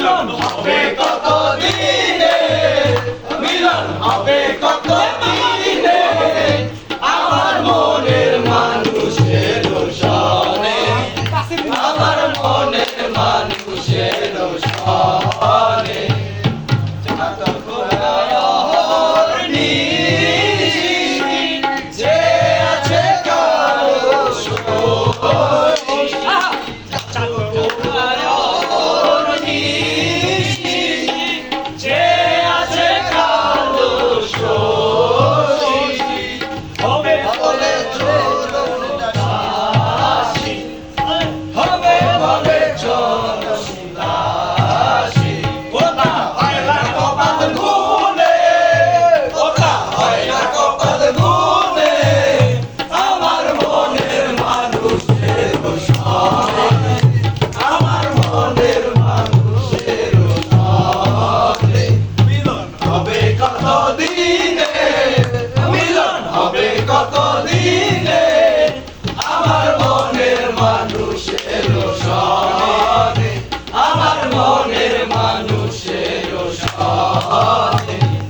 মিলন হবে কত দিনে, মিলন হবে কত দিনে, আমার মনের মানুষের সনে, আমার মনের মানুষের সনে। যে আছে কারো যে আছে কালো হবে বলে চলসি, হবে বলে চলসি, ওটা হয় না কপাল গুনে, ওটা হয় না কপাল গুনে, আমার মনের মানুষের সনে, আমার মনের মানুষের সনে। মিলন হবে কত দিনে, মিলন হবে কত দিনে, আমার মনের মানুষের